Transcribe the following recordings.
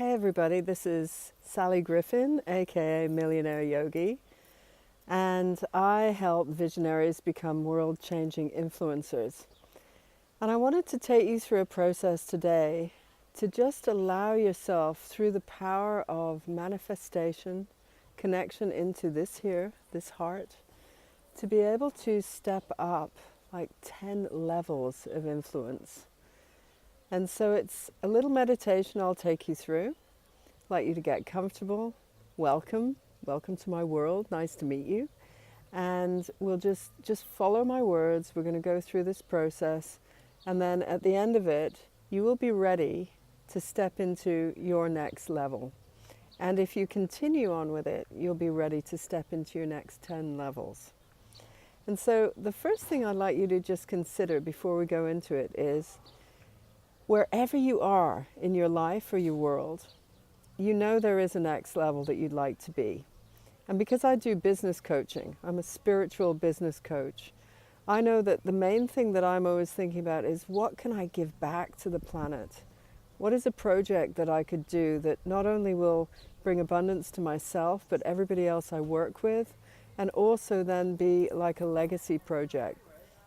Hey everybody, this is Sally Griffin, aka Millionaire Yogi, and I help visionaries become world-changing influencers. And I wanted to take you through a process today to just allow yourself, through the power of manifestation, connection into this here, this heart, to be able to step up like 10 levels of influence. And so it's a little meditation I'll take you through. I'd like you to get comfortable. Welcome to my world. Nice to meet you. And we'll just follow my words. We're going to go through this process, and then at the end of it, you will be ready to step into your next level. And if you continue on with it, you'll be ready to step into your next 10 levels. And so the first thing I'd like you to just consider before we go into it is, wherever you are in your life or your world, you know there is a next level that you'd like to be. And because I do business coaching, I'm a spiritual business coach, I know that the main thing that I'm always thinking about is, what can I give back to the planet? What is a project that I could do that not only will bring abundance to myself, but everybody else I work with, and also then be like a legacy project?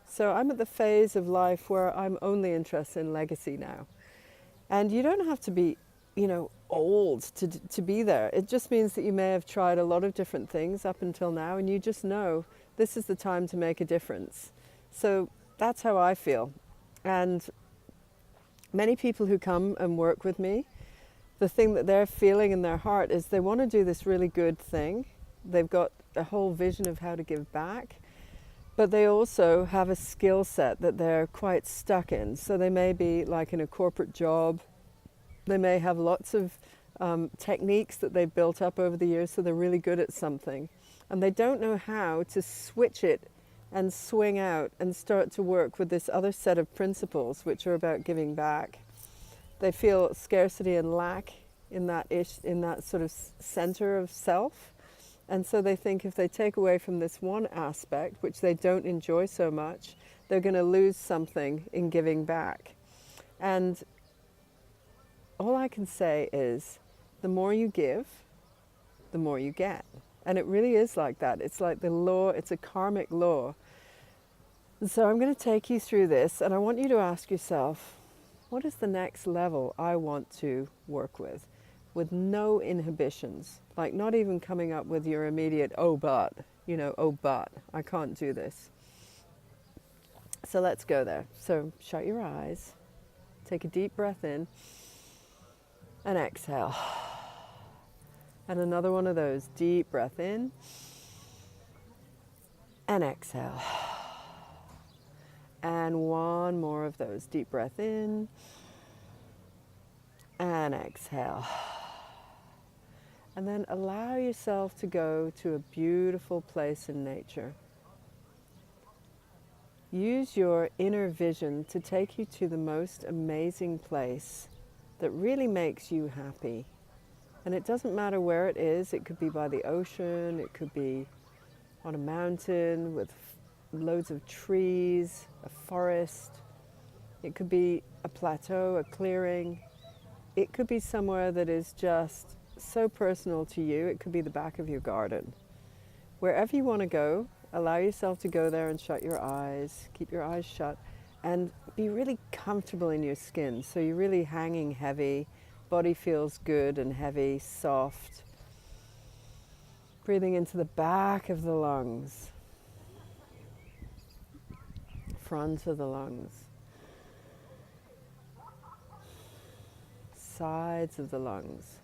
So I'm at the phase of life where I'm only interested in legacy now. And you don't have to be, old to be there. It just means that you may have tried a lot of different things up until now, and you just know this is the time to make a difference. So that's how I feel. And many people who come and work with me, the thing that they're feeling in their heart is they want to do this really good thing. They've got a whole vision of how to give back, but they also have a skill set that they're quite stuck in. So they may be like in a corporate job. They may have lots of techniques that they've built up over the years, so they're really good at something. And they don't know how to switch it and swing out and start to work with this other set of principles, which are about giving back. They feel scarcity and lack in that sort of center of self. And so they think if they take away from this one aspect, which they don't enjoy so much, they're going to lose something in giving back. And all I can say is, the more you give, the more you get. And it really is like that. It's like the law, it's a karmic law. And so I'm going to take you through this, and I want you to ask yourself, what is the next level I want to work with no inhibitions, like not even coming up with your immediate, oh but, I can't do this. So let's go there. So shut your eyes, take a deep breath in, and exhale. And another one of those, deep breath in, and exhale. And one more of those, deep breath in, and exhale. And then allow yourself to go to a beautiful place in nature. Use your inner vision to take you to the most amazing place that really makes you happy. And it doesn't matter where it is. It could be by the ocean, it could be on a mountain with loads of trees, a forest. It could be a plateau, a clearing. It could be somewhere that is just so personal to you. It could be the back of your garden. Wherever you want to go, allow yourself to go there and shut your eyes. Keep your eyes shut and be really comfortable in your skin. So you're really hanging heavy. Body feels good and heavy, soft. Breathing into the back of the lungs, front of the lungs, sides of the lungs.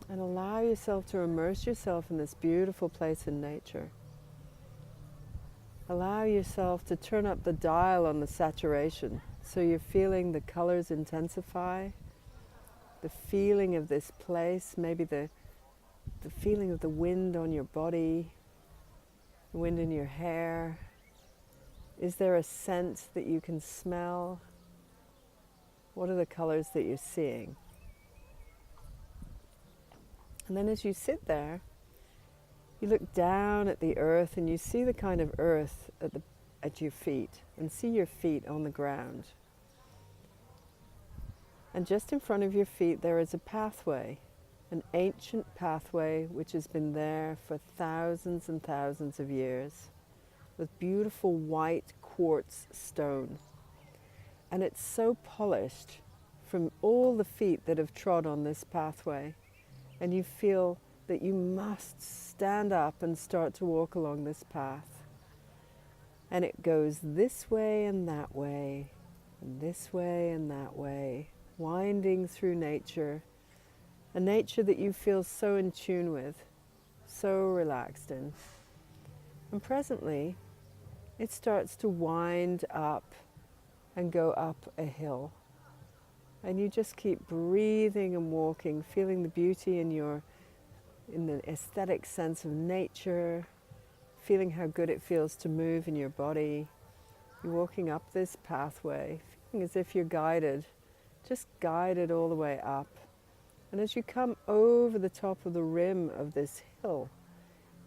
And allow yourself to immerse yourself in this beautiful place in nature. Allow yourself to turn up the dial on the saturation, so you're feeling the colors intensify, the feeling of this place, maybe the feeling of the wind on your body, the wind in your hair. Is there a scent that you can smell? What are the colors that you're seeing? And then as you sit there, you look down at the earth and you see the kind of earth at your feet, and see your feet on the ground. And just in front of your feet there is a pathway, an ancient pathway which has been there for thousands and thousands of years, with beautiful white quartz stone. And it's so polished from all the feet that have trod on this pathway. And you feel that you must stand up and start to walk along this path. And it goes this way and that way, and this way and that way, winding through nature, a nature that you feel so in tune with, so relaxed in. And presently, it starts to wind up and go up a hill. And you just keep breathing and walking, feeling the beauty in the aesthetic sense of nature, feeling how good it feels to move in your body. You're walking up this pathway, feeling as if you're guided, just guided all the way up. And as you come over the top of the rim of this hill,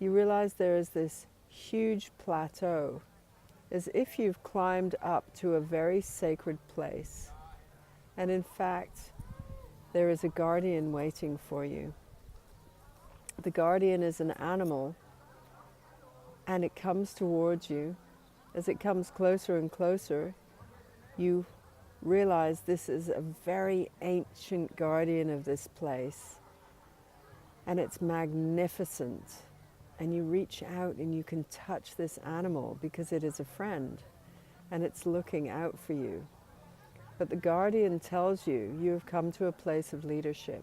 you realize there is this huge plateau, as if you've climbed up to a very sacred place. And in fact, there is a guardian waiting for you. The guardian is an animal, and it comes towards you. As it comes closer and closer, you realize this is a very ancient guardian of this place, and it's magnificent. And you reach out and you can touch this animal because it is a friend, and it's looking out for you. But the guardian tells you you have come to a place of leadership,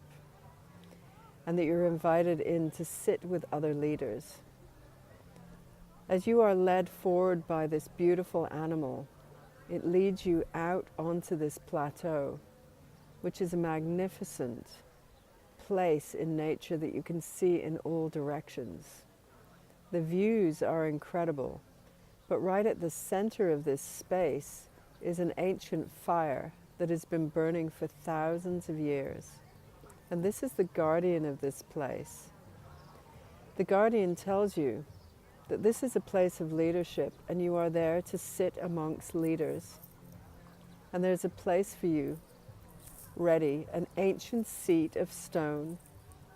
and that you're invited in to sit with other leaders. As you are led forward by this beautiful animal, it leads you out onto this plateau, which is a magnificent place in nature that you can see in all directions. The views are incredible, but right at the center of this space is an ancient fire that has been burning for thousands of years. And this is the guardian of this place. The guardian tells you that this is a place of leadership, and you are there to sit amongst leaders. And there's a place for you ready, an ancient seat of stone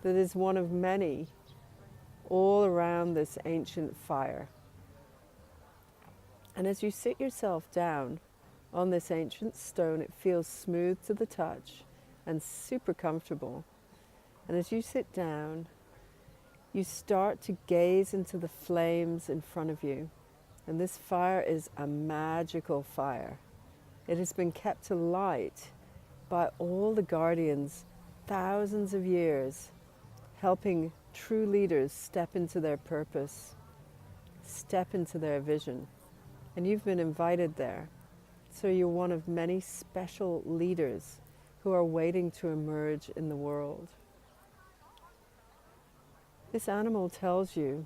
that is one of many all around this ancient fire. And as you sit yourself down on this ancient stone, it feels smooth to the touch and super comfortable. And as you sit down, you start to gaze into the flames in front of you. And this fire is a magical fire. It has been kept to light by all the guardians, thousands of years, helping true leaders step into their purpose, step into their vision. And you've been invited there. So you're one of many special leaders who are waiting to emerge in the world. This animal tells you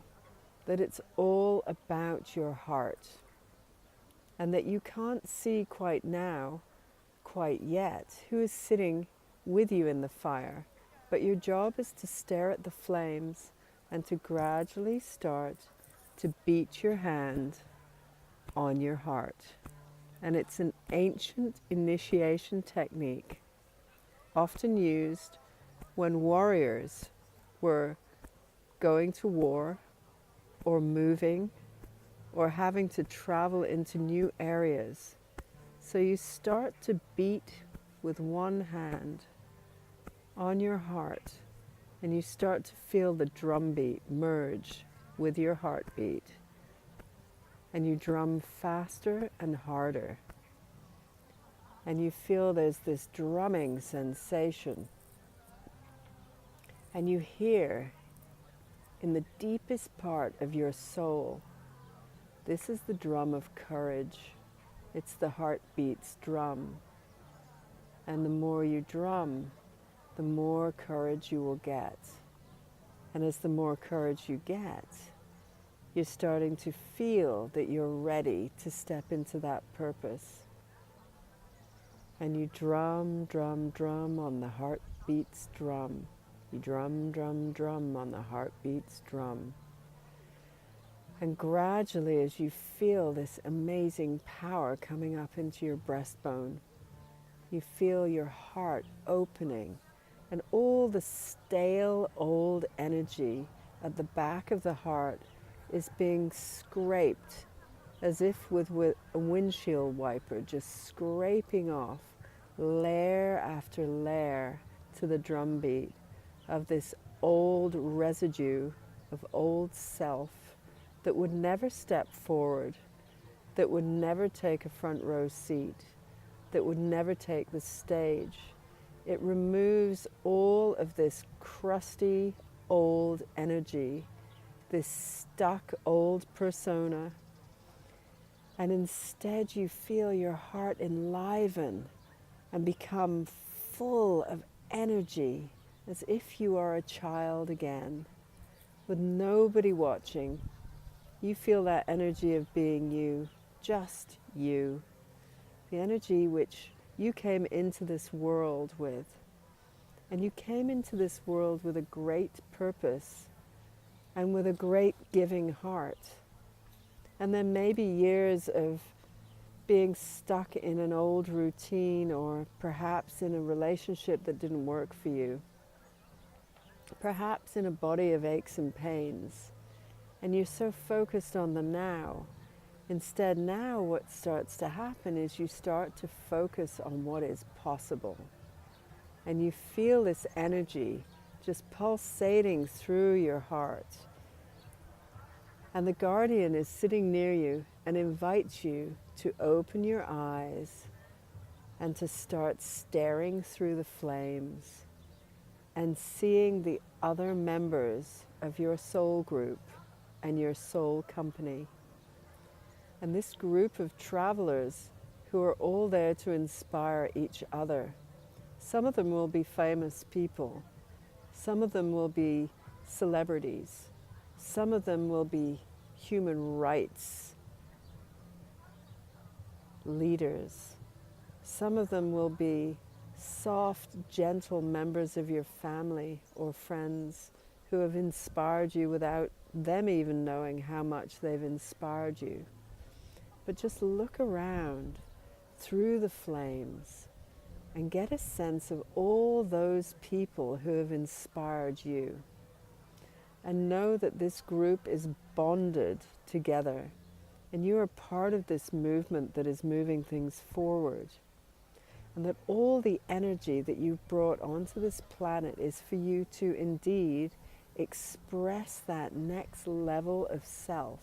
that it's all about your heart, and that you can't see quite now, quite yet, who is sitting with you in the fire. But your job is to stare at the flames and to gradually start to beat your hand on your heart. And it's an ancient initiation technique, often used when warriors were going to war or moving or having to travel into new areas. So you start to beat with one hand on your heart, and you start to feel the drumbeat merge with your heartbeat, and you drum faster and harder, and you feel there's this drumming sensation, and you hear in the deepest part of your soul, this is the drum of courage. It's the heartbeat's drum. And the more you drum, the more courage you will get. And as the more courage you get, you're starting to feel that you're ready to step into that purpose. And you drum, drum, drum on the heartbeat's drum. You drum, drum, drum on the heartbeat's drum. And gradually, as you feel this amazing power coming up into your breastbone, You feel your heart opening, and all the stale old energy at the back of the heart is being scraped as if with a windshield wiper, just scraping off layer after layer to the drumbeat of this old residue of old self that would never step forward, that would never take a front row seat, that would never take the stage. It removes all of this crusty old energy, this stuck old persona, and instead you feel your heart enliven and become full of energy as if you are a child again, with nobody watching. You feel that energy of being you, just you, the energy which you came into this world with. And you came into this world with a great purpose and with a great giving heart. And then maybe years of being stuck in an old routine, or perhaps in a relationship that didn't work for you, perhaps in a body of aches and pains, and you're so focused on the now. Instead, now what starts to happen is you start to focus on what is possible, and you feel this energy just pulsating through your heart. And the guardian is sitting near you and invites you to open your eyes and to start staring through the flames and seeing the other members of your soul group and your soul company. And this group of travelers who are all there to inspire each other. Some of them will be famous people. Some of them will be celebrities. Some of them will be human rights leaders. Some of them will be soft, gentle members of your family or friends who have inspired you without them even knowing how much they've inspired you. But just look around through the flames and get a sense of all those people who have inspired you. And know that this group is bonded together, and you are part of this movement that is moving things forward. And that all the energy that you've brought onto this planet is for you to indeed express that next level of self.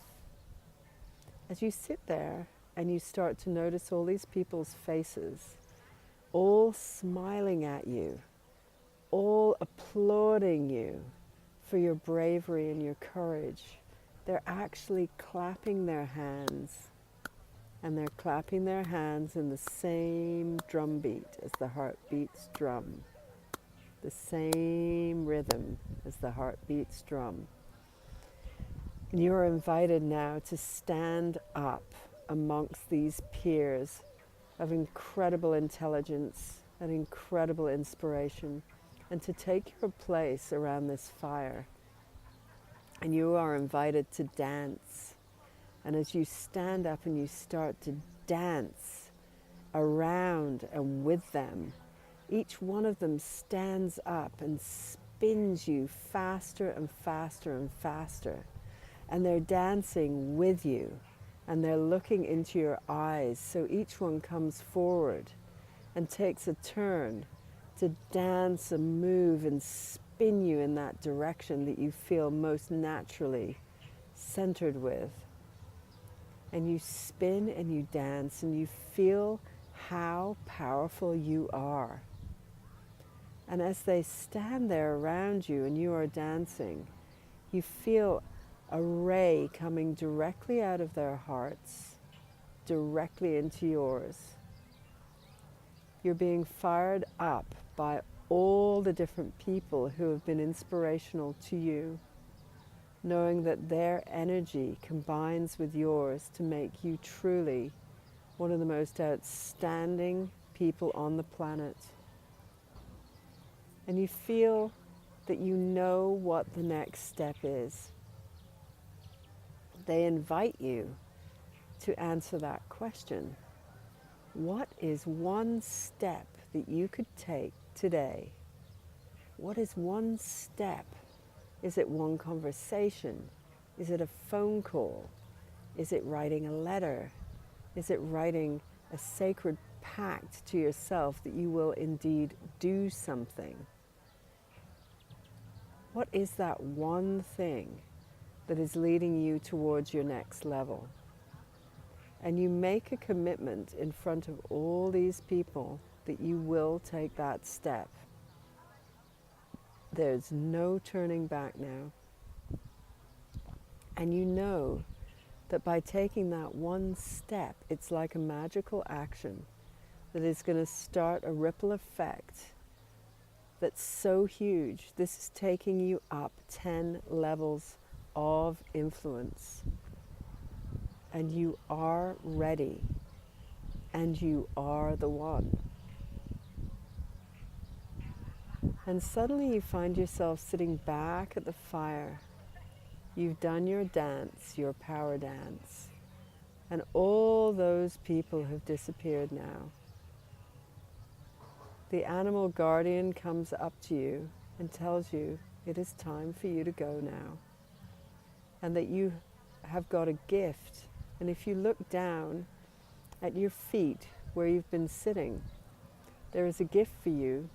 As you sit there and you start to notice all these people's faces, all smiling at you, all applauding you for your bravery and your courage, they're actually clapping their hands. And they're clapping their hands in the same drum beat as the heart beats drum. The same rhythm as the heart beats drum. And you are invited now to stand up amongst these peers of incredible intelligence and incredible inspiration, and to take your place around this fire. And you are invited to dance. And as you stand up and you start to dance around and with them, each one of them stands up and spins you faster and faster and faster. And they're dancing with you, and they're looking into your eyes. So each one comes forward and takes a turn to dance and move and spin you in that direction that you feel most naturally centered with. And you spin and you dance and you feel how powerful you are. And as they stand there around you and you are dancing, you feel a ray coming directly out of their hearts, directly into yours. You're being fired up by all the different people who have been inspirational to you, knowing that their energy combines with yours to make you truly one of the most outstanding people on the planet. And you feel that you know what the next step is. They invite you to answer that question. What is one step that you could take today? What is one step? Is it one conversation? Is it a phone call? Is it writing a letter? Is it writing a sacred pact to yourself that you will indeed do something? What is that one thing that is leading you towards your next level? And you make a commitment in front of all these people that you will take that step. There's no turning back now. And you know that by taking that one step, it's like a magical action that is going to start a ripple effect that's so huge. This is taking you up 10 levels of influence. And you are ready. And you are the one. And suddenly you find yourself sitting back at the fire. You've done your dance, your power dance. And all those people have disappeared now. The animal guardian comes up to you and tells you it is time for you to go now. And that you have got a gift. And if you look down at your feet where you've been sitting, there is a gift for you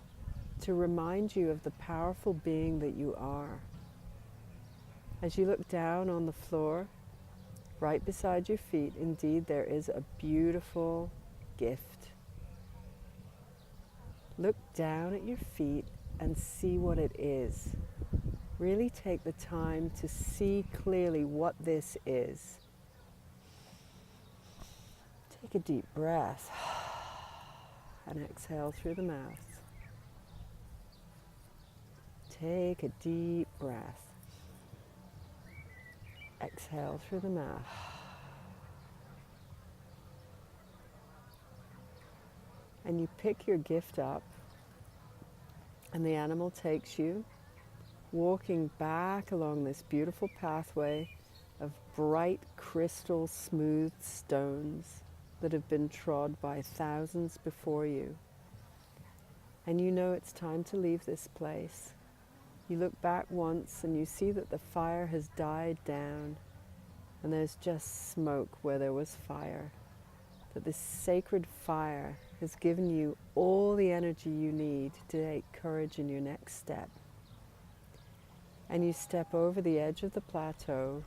to remind you of the powerful being that you are. As you look down on the floor, right beside your feet, indeed there is a beautiful gift. Look down at your feet and see what it is. Really take the time to see clearly what this is. Take a deep breath and exhale through the mouth. Take a deep breath. Exhale through the mouth. And you pick your gift up, and the animal takes you, walking back along this beautiful pathway of bright crystal smooth stones that have been trod by thousands before you. And you know it's time to leave this place. You look back once and you see that the fire has died down and there's just smoke where there was fire. That this sacred fire has given you all the energy you need to take courage in your next step. And you step over the edge of the plateau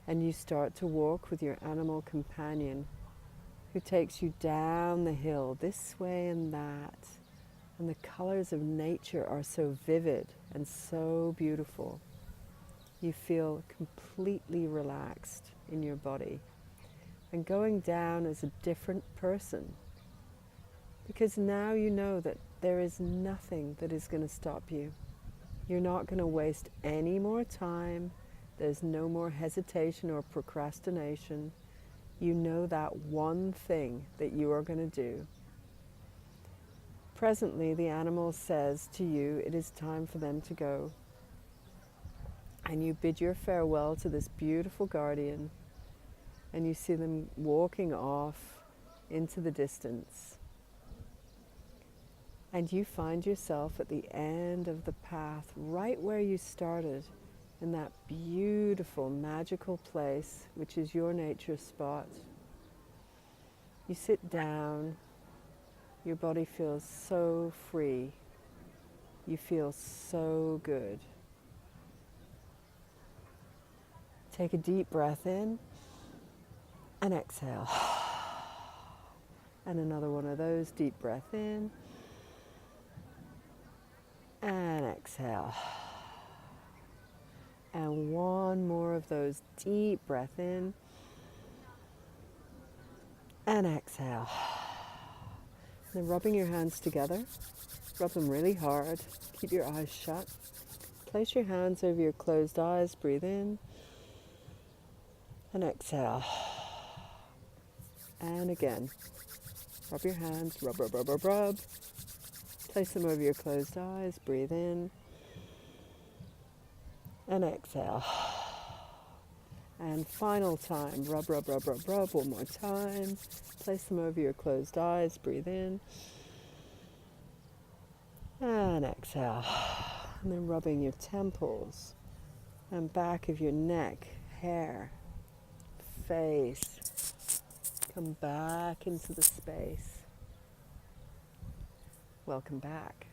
and you start to walk with your animal companion who takes you down the hill this way and that. And the colors of nature are so vivid and so beautiful. You feel completely relaxed in your body and going down as a different person, because now you know that there is nothing that is going to stop you. You're not going to waste any more time. There's no more hesitation or procrastination. You know that one thing that you are going to do. Presently, the animal says to you, it is time for them to go. And you bid your farewell to this beautiful guardian, and you see them walking off into the distance. And you find yourself at the end of the path, right where you started, in that beautiful, magical place, which is your nature spot. You sit down. Your body feels so free. You feel so good. Take a deep breath in and exhale. And another one of those, deep breath in and exhale. And one more of those, deep breath in and exhale. Then rubbing your hands together, rub them really hard, keep your eyes shut. Place your hands over your closed eyes, breathe in and exhale. And again, rub your hands, rub, rub, rub, rub, rub. Place them over your closed eyes, breathe in and exhale. And final time, rub, rub, rub, rub, rub, one more time. Place them over your closed eyes, breathe in. And exhale. And then rubbing your temples and back of your neck, hair, face. Come back into the space. Welcome back.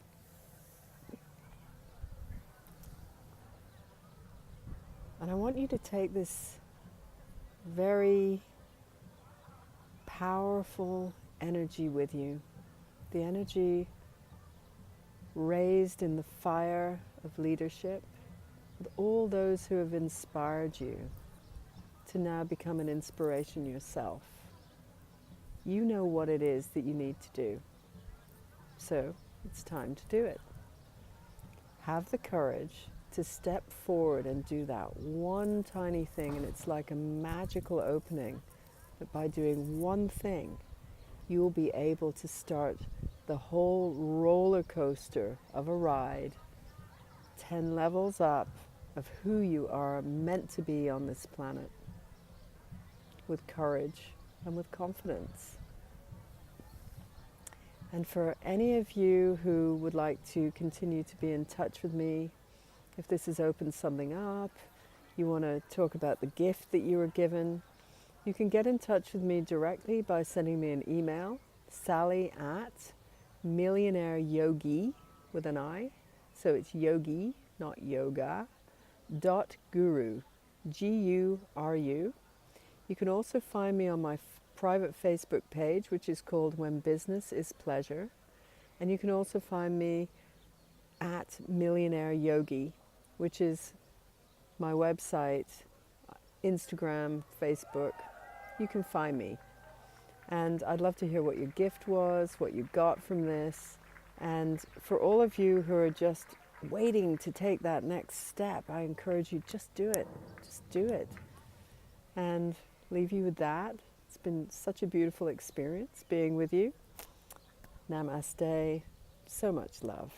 And I want you to take this very powerful energy with you, the energy raised in the fire of leadership, with all those who have inspired you to now become an inspiration yourself. You know what it is that you need to do, so it's time to do it. Have the courage to step forward and do that one tiny thing, and it's like a magical opening that by doing one thing, you will be able to start the whole roller coaster of a ride, 10 levels up of who you are meant to be on this planet, with courage and with confidence. And for any of you who would like to continue to be in touch with me, if this has opened something up, you want to talk about the gift that you were given, you can get in touch with me directly by sending me an email, sally@millionaireyogi with an I, so it's yogi, not yoga, .guru, Guru. You can also find me on my private Facebook page, which is called When Business is Pleasure, and you can also find me at Millionaire Yogi, which is my website, Instagram, Facebook. You can find me. And I'd love to hear what your gift was, what you got from this. And for all of you who are just waiting to take that next step, I encourage you, just do it. Just do it. And leave you with that. It's been such a beautiful experience being with you. Namaste. So much love.